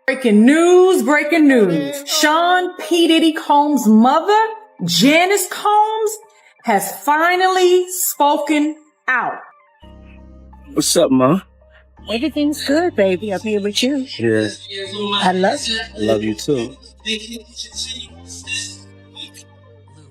Breaking news, breaking news. Sean P. Diddy Combs' mother, Janice Combs, has finally spoken out. What's up, Ma? Everything's good, baby. I'm here with you. Yeah. I love you. I love you too.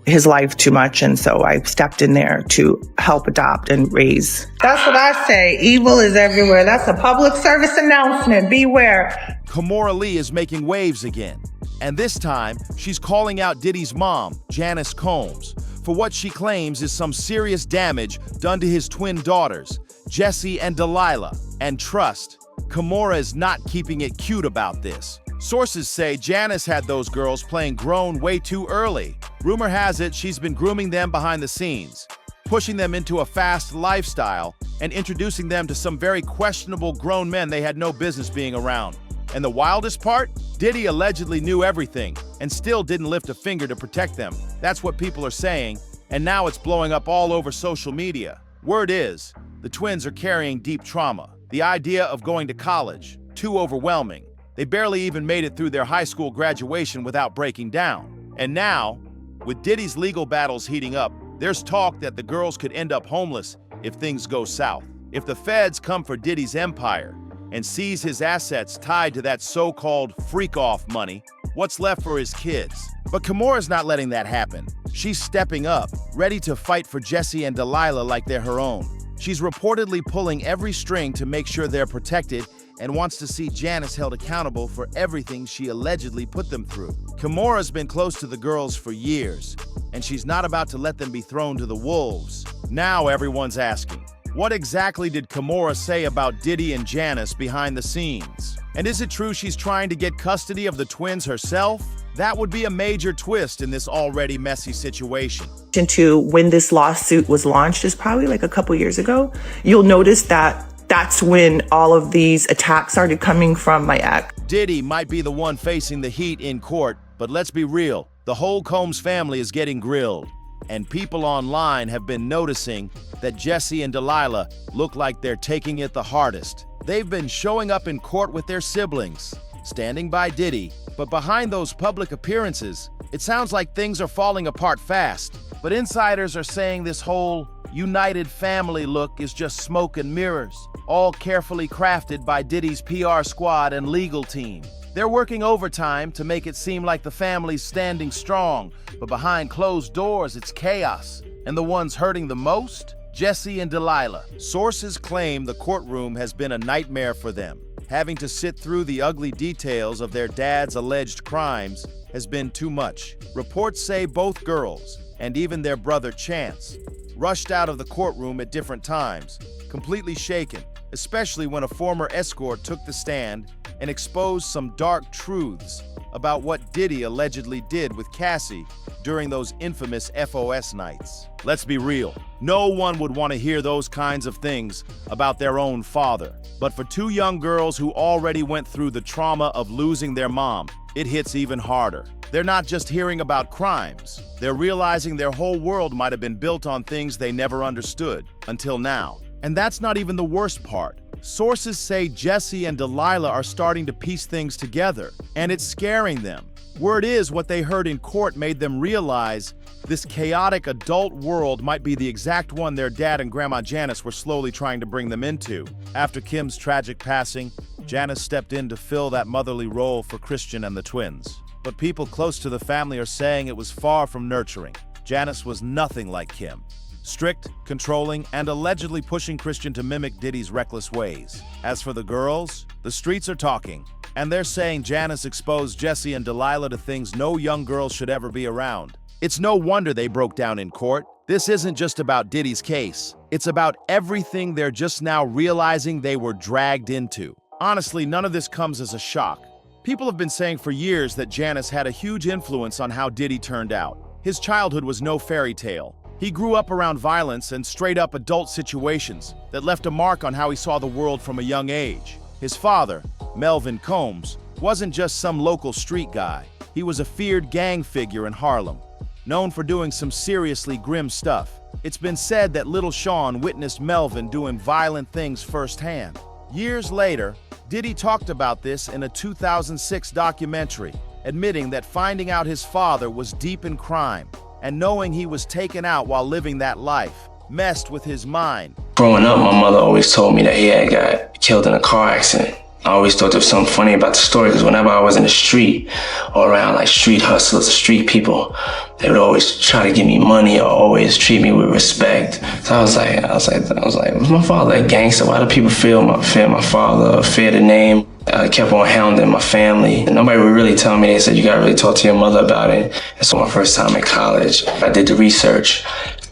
His life too much, and so I stepped in there to help adopt and raise. That's what I say. Evil is everywhere. That's a public service announcement. Beware. Kimora Lee is making waves again, and this time she's calling out Diddy's mom, Janice Combs, for what she claims is some serious damage done to his twin daughters, Jessie and Delilah. And trust, Kimora is not keeping it cute about this. Sources say Janice had those girls playing grown way too early. Rumor has it she's been grooming them behind the scenes, pushing them into a fast lifestyle and introducing them to some very questionable grown men they had no business being around. And the wildest part? Diddy allegedly knew everything and still didn't lift a finger to protect them. That's what people are saying, and now it's blowing up all over social media. Word is, the twins are carrying deep trauma. The idea of going to college, too overwhelming. They barely even made it through their high school graduation without breaking down. And now, with Diddy's legal battles heating up, there's talk that the girls could end up homeless if things go south. If the feds come for Diddy's empire and seize his assets tied to that so-called freak-off money, what's left for his kids? But Kimora's not letting that happen. She's stepping up, ready to fight for Jessie and Delilah like they're her own. She's reportedly pulling every string to make sure they're protected and wants to see Janice held accountable for everything she allegedly put them through. Kimora's been close to the girls for years, and she's not about to let them be thrown to the wolves. Now everyone's asking, what exactly did Kimora say about Diddy and Janice behind the scenes? And is it true she's trying to get custody of the twins herself? That would be a major twist in this already messy situation. Into when this lawsuit was launched is probably like a couple years ago. You'll notice that that's when all of these attacks started coming from my ex. Diddy might be the one facing the heat in court, but let's be real, the whole Combs family is getting grilled. And people online have been noticing that Jessie and Delilah look like they're taking it the hardest. They've been showing up in court with their siblings, standing by Diddy, but behind those public appearances, it sounds like things are falling apart fast. But insiders are saying this whole united family look is just smoke and mirrors, all carefully crafted by Diddy's PR squad and legal team. They're working overtime to make it seem like the family's standing strong, but behind closed doors, it's chaos. And the ones hurting the most? Jessie and Delilah. Sources claim the courtroom has been a nightmare for them. Having to sit through the ugly details of their dad's alleged crimes has been too much. Reports say both girls, and even their brother Chance, rushed out of the courtroom at different times, completely shaken, especially when a former escort took the stand and exposed some dark truths about what Diddy allegedly did with Cassie during those infamous FOS nights. Let's be real, no one would want to hear those kinds of things about their own father. But for two young girls who already went through the trauma of losing their mom, it hits even harder. They're not just hearing about crimes, they're realizing their whole world might have been built on things they never understood until now. And that's not even the worst part. Sources say Jessie and Delilah are starting to piece things together, and it's scaring them. Word is what they heard in court made them realize this chaotic adult world might be the exact one their dad and Grandma Janice were slowly trying to bring them into. After Kim's tragic passing, Janice stepped in to fill that motherly role for Christian and the twins. But people close to the family are saying it was far from nurturing. Janice was nothing like Kim. Strict, controlling, and allegedly pushing Christian to mimic Diddy's reckless ways. As for the girls, the streets are talking, and they're saying Janice exposed Jessie and Delilah to things no young girls should ever be around. It's no wonder they broke down in court. This isn't just about Diddy's case. It's about everything they're just now realizing they were dragged into. Honestly, none of this comes as a shock. People have been saying for years that Janice had a huge influence on how Diddy turned out. His childhood was no fairy tale. He grew up around violence and straight-up adult situations that left a mark on how he saw the world from a young age. His father, Melvin Combs, wasn't just some local street guy. He was a feared gang figure in Harlem, known for doing some seriously grim stuff. It's been said that little Sean witnessed Melvin doing violent things firsthand. Years later, Diddy talked about this in a 2006 documentary, admitting that finding out his father was deep in crime and knowing he was taken out while living that life messed with his mind. Growing up, my mother always told me that he had got killed in a car accident. I always thought there was something funny about the story because whenever I was in the street or around like street hustlers or street people, they would always try to give me money or always treat me with respect. So I was like, was my father a gangster? Why do people fear my father, fear the name? I kept on hounding my family. And nobody would really tell me. They said, you gotta really talk to your mother about it. And so my first time in college, I did the research,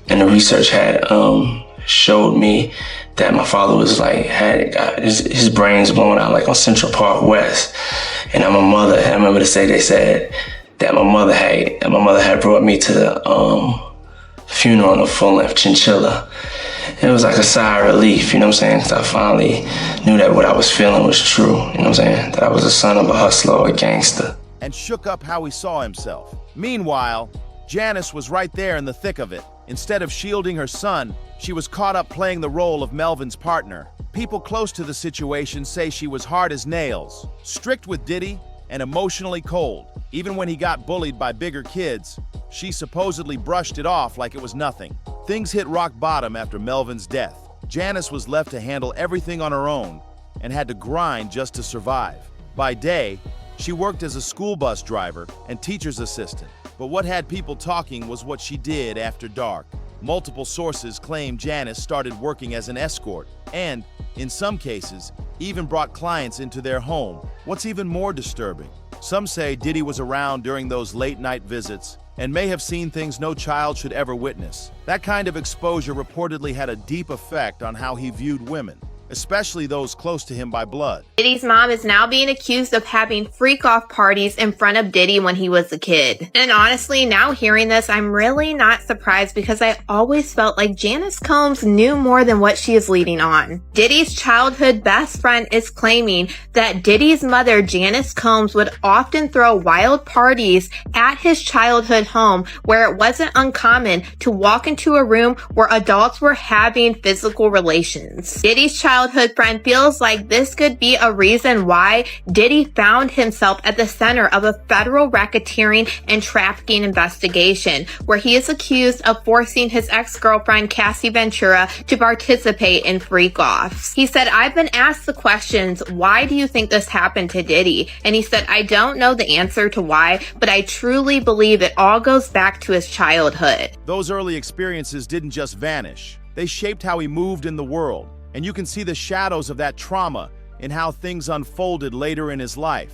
and the research had showed me that my father was like, had his brains blown out like on Central Park West. And my mother, I remember they said that my mother had brought me to the funeral on a full-length chinchilla. It was like a sigh of relief, you know what I'm saying? Because I finally knew that what I was feeling was true, you know what I'm saying? That I was a son of a hustler or a gangster. And shook up how he saw himself. Meanwhile, Janice was right there in the thick of it. Instead of shielding her son, she was caught up playing the role of Melvin's partner. People close to the situation say she was hard as nails, strict with Diddy, and emotionally cold. Even when he got bullied by bigger kids, she supposedly brushed it off like it was nothing. Things hit rock bottom after Melvin's death. Janice was left to handle everything on her own and had to grind just to survive. By day, she worked as a school bus driver and teacher's assistant. But what had people talking was what she did after dark. Multiple sources claim Janice started working as an escort and, in some cases, even brought clients into their home. What's even more disturbing? Some say Diddy was around during those late-night visits and may have seen things no child should ever witness. That kind of exposure reportedly had a deep effect on how he viewed women, especially those close to him by blood. Diddy's mom is now being accused of having freak-off parties in front of Diddy when he was a kid. And honestly, now hearing this, I'm really not surprised because I always felt like Janice Combs knew more than what she is leading on. Diddy's childhood best friend is claiming that Diddy's mother, Janice Combs, would often throw wild parties at his childhood home where it wasn't uncommon to walk into a room where adults were having physical relations. Diddy's childhood friend feels like this could be a reason why Diddy found himself at the center of a federal racketeering and trafficking investigation, where he is accused of forcing his ex-girlfriend Cassie Ventura to participate in freak-offs. He said, "I've been asked the questions, why do you think this happened to Diddy?" And he said, "I don't know the answer to why, but I truly believe it all goes back to his childhood." Those early experiences didn't just vanish. They shaped how he moved in the world. And you can see the shadows of that trauma in how things unfolded later in his life.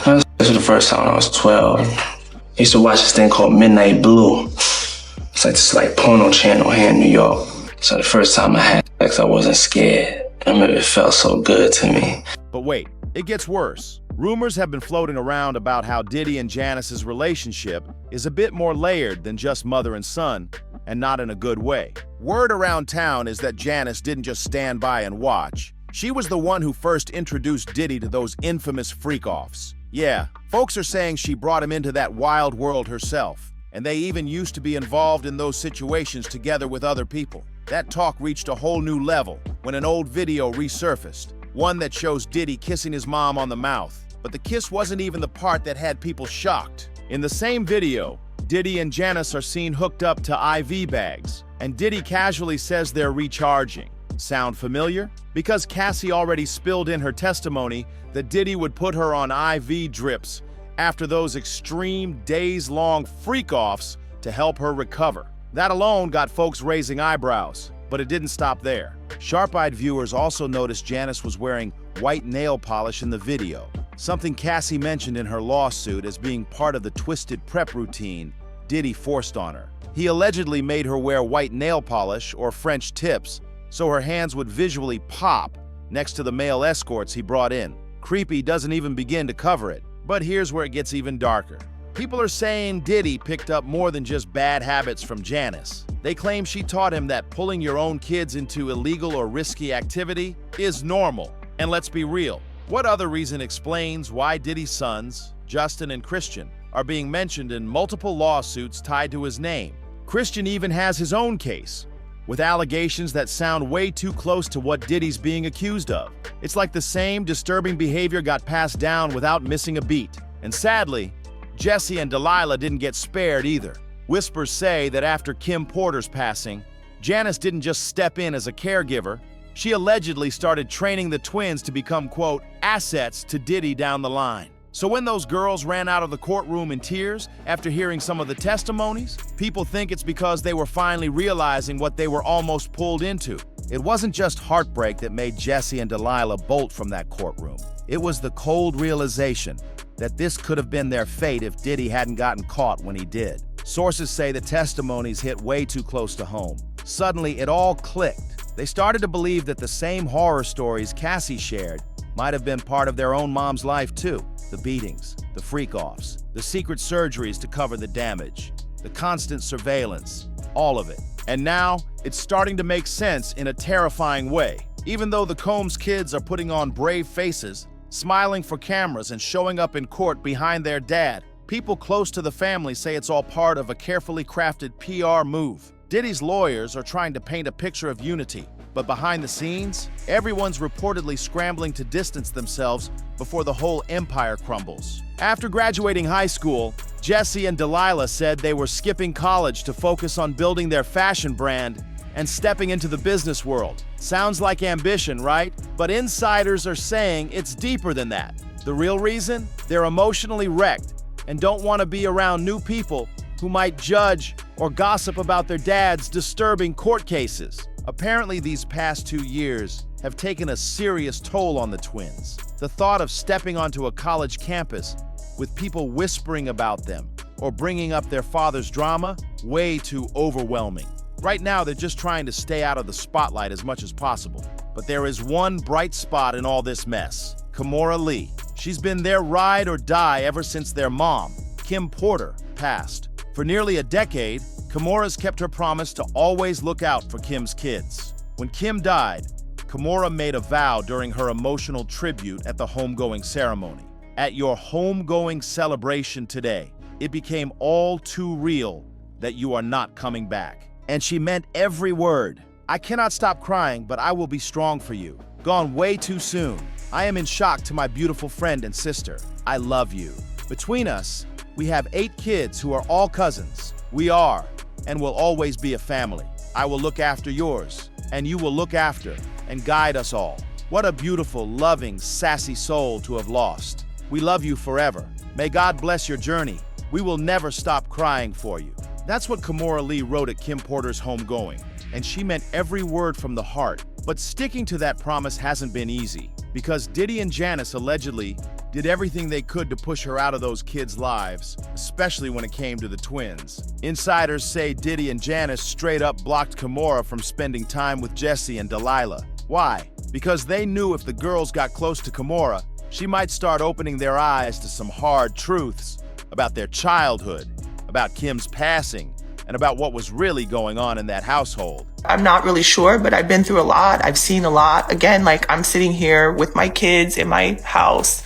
This was the first time when I was 12. I used to watch this thing called Midnight Blue. It's like this porno channel here in New York. So the first time I had sex, I wasn't scared. I remember it felt so good to me. But wait, it gets worse. Rumors have been floating around about how Diddy and Janice's relationship is a bit more layered than just mother and son, and not in a good way. Word around town is that Janice didn't just stand by and watch. She was the one who first introduced Diddy to those infamous freak-offs. Yeah, folks are saying she brought him into that wild world herself, and they even used to be involved in those situations together with other people. That talk reached a whole new level when an old video resurfaced, one that shows Diddy kissing his mom on the mouth. But the kiss wasn't even the part that had people shocked. In the same video, Diddy and Janice are seen hooked up to IV bags, and Diddy casually says they're recharging. Sound familiar? Because Cassie already spilled in her testimony that Diddy would put her on IV drips after those extreme days-long freak-offs to help her recover. That alone got folks raising eyebrows, but it didn't stop there. Sharp-eyed viewers also noticed Janice was wearing white nail polish in the video, something Cassie mentioned in her lawsuit as being part of the twisted prep routine Diddy forced on her. He allegedly made her wear white nail polish or French tips so her hands would visually pop next to the male escorts he brought in. Creepy doesn't even begin to cover it, but here's where it gets even darker. People are saying Diddy picked up more than just bad habits from Janice. They claim she taught him that pulling your own kids into illegal or risky activity is normal. And let's be real, what other reason explains why Diddy's sons, Justin and Christian, are being mentioned in multiple lawsuits tied to his name? Christian even has his own case, with allegations that sound way too close to what Diddy's being accused of. It's like the same disturbing behavior got passed down without missing a beat. And sadly, Jesse and Delilah didn't get spared either. Whispers say that after Kim Porter's passing, Janice didn't just step in as a caregiver. She allegedly started training the twins to become, quote, assets to Diddy down the line. So when those girls ran out of the courtroom in tears after hearing some of the testimonies, people think it's because they were finally realizing what they were almost pulled into. It wasn't just heartbreak that made Jesse and Delilah bolt from that courtroom. It was the cold realization that this could have been their fate if Diddy hadn't gotten caught when he did. Sources say the testimonies hit way too close to home. Suddenly, it all clicked. They started to believe that the same horror stories Cassie shared might have been part of their own mom's life too. The beatings, the freak-offs, the secret surgeries to cover the damage, the constant surveillance, all of it. And now, it's starting to make sense in a terrifying way. Even though the Combs kids are putting on brave faces, smiling for cameras and showing up in court behind their dad, people close to the family say it's all part of a carefully crafted PR move. Diddy's lawyers are trying to paint a picture of unity, but behind the scenes, everyone's reportedly scrambling to distance themselves before the whole empire crumbles. After graduating high school, Jesse and Delilah said they were skipping college to focus on building their fashion brand and stepping into the business world. Sounds like ambition, right? But insiders are saying it's deeper than that. The real reason? They're emotionally wrecked and don't want to be around new people who might judge or gossip about their dad's disturbing court cases. Apparently, these past 2 years have taken a serious toll on the twins. The thought of stepping onto a college campus with people whispering about them or bringing up their father's drama, way too overwhelming. Right now, they're just trying to stay out of the spotlight as much as possible. But there is one bright spot in all this mess: Kimora Lee. She's been their ride or die ever since their mom, Kim Porter, passed. For nearly a decade, Kimora's kept her promise to always look out for Kim's kids. When Kim died, Kimora made a vow during her emotional tribute at the homegoing ceremony. At your homegoing celebration today, it became all too real that you are not coming back. And she meant every word. I cannot stop crying, but I will be strong for you. Gone way too soon. I am in shock to my beautiful friend and sister. I love you. Between us, we have 8 kids who are all cousins. We are and will always be a family. I will look after yours, and you will look after and guide us all. What a beautiful, loving, sassy soul to have lost. We love you forever. May God bless your journey. We will never stop crying for you. That's what Kimora Lee wrote at Kim Porter's homegoing, and she meant every word from the heart. But sticking to that promise hasn't been easy, because Diddy and Janice allegedly did everything they could to push her out of those kids' lives, especially when it came to the twins. Insiders say Diddy and Janice straight up blocked Kimora from spending time with Jesse and Delilah. Why? Because they knew if the girls got close to Kimora, she might start opening their eyes to some hard truths about their childhood, about Kim's passing, and about what was really going on in that household. I'm not really sure, but I've been through a lot. I've seen a lot. Again, like, I'm sitting here with my kids in my house.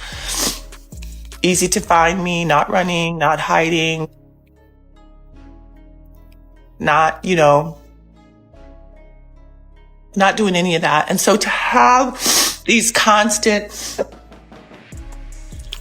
Easy to find me, not running, not hiding, not, not doing any of that. And so to have these constant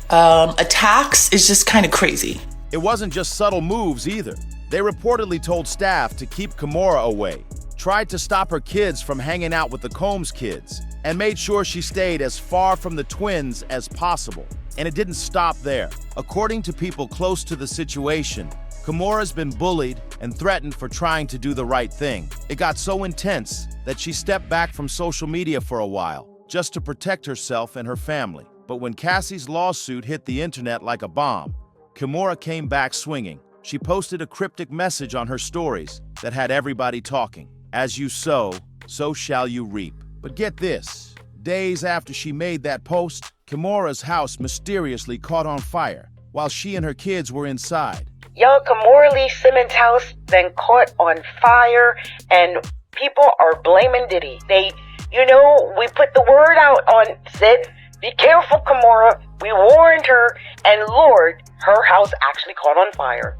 attacks is just kind of crazy. It wasn't just subtle moves either. They reportedly told staff to keep Kimora away, tried to stop her kids from hanging out with the Combs kids, and made sure she stayed as far from the twins as possible. And it didn't stop there. According to people close to the situation, Kimora's been bullied and threatened for trying to do the right thing. It got so intense that she stepped back from social media for a while, just to protect herself and her family. But when Cassie's lawsuit hit the internet like a bomb, Kimora came back swinging. She posted a cryptic message on her stories that had everybody talking. As you sow, so shall you reap. But get this, days after she made that post, Kimora's house mysteriously caught on fire while she and her kids were inside. Yo, Kimora Lee Simmons' house then caught on fire, and people are blaming Diddy. We put the word out on, said, be careful, Kimora. We warned her, and Lord, her house actually caught on fire.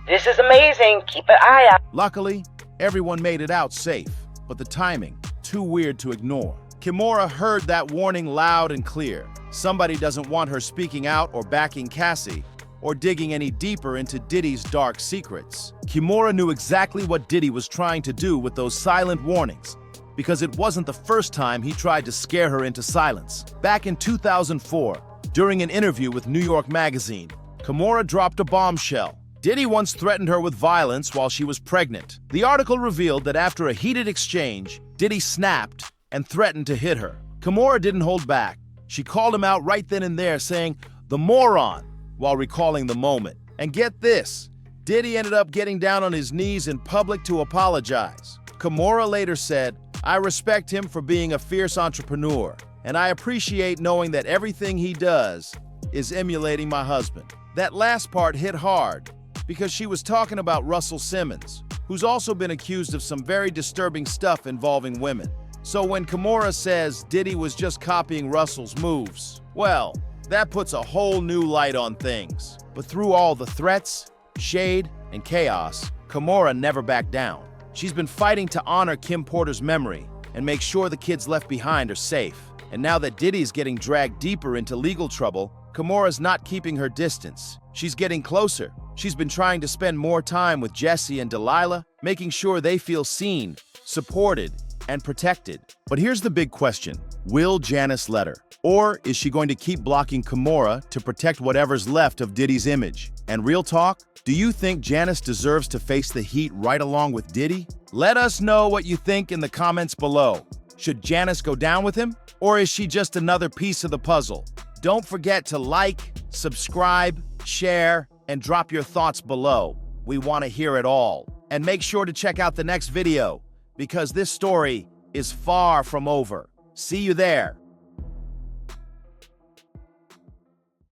This is amazing. Keep an eye out. Luckily, everyone made it out safe. but the timing, too weird to ignore. Kimora heard that warning loud and clear. Somebody doesn't want her speaking out or backing Cassie, or digging any deeper into Diddy's dark secrets. Kimora knew exactly what Diddy was trying to do with those silent warnings, because it wasn't the first time he tried to scare her into silence. Back in 2004, during an interview with New York Magazine, Kimora dropped a bombshell. Diddy once threatened her with violence while she was pregnant. The article revealed that after a heated exchange, Diddy snapped and threatened to hit her. Kimora didn't hold back. She called him out right then and there, saying, "The moron," while recalling the moment. And get this, Diddy ended up getting down on his knees in public to apologize. Kimora later said, "I respect him for being a fierce entrepreneur, and I appreciate knowing that everything he does is emulating my husband." That last part hit hard, because she was talking about Russell Simmons, who's also been accused of some very disturbing stuff involving women. So when Kimora says Diddy was just copying Russell's moves, well, that puts a whole new light on things. But through all the threats, shade, and chaos, Kimora never backed down. She's been fighting to honor Kim Porter's memory and make sure the kids left behind are safe. And now that Diddy's getting dragged deeper into legal trouble, Kimora's not keeping her distance. She's getting closer. She's been trying to spend more time with Jesse and Delilah, making sure they feel seen, supported, and protected. But here's the big question. Will Janice let her? Or is she going to keep blocking Kimora to protect whatever's left of Diddy's image? And real talk, do you think Janice deserves to face the heat right along with Diddy? Let us know what you think in the comments below. Should Janice go down with him? Or is she just another piece of the puzzle? Don't forget to like, subscribe, share, and drop your thoughts below. We want to hear it all. And make sure to check out the next video, because this story is far from over. See you there.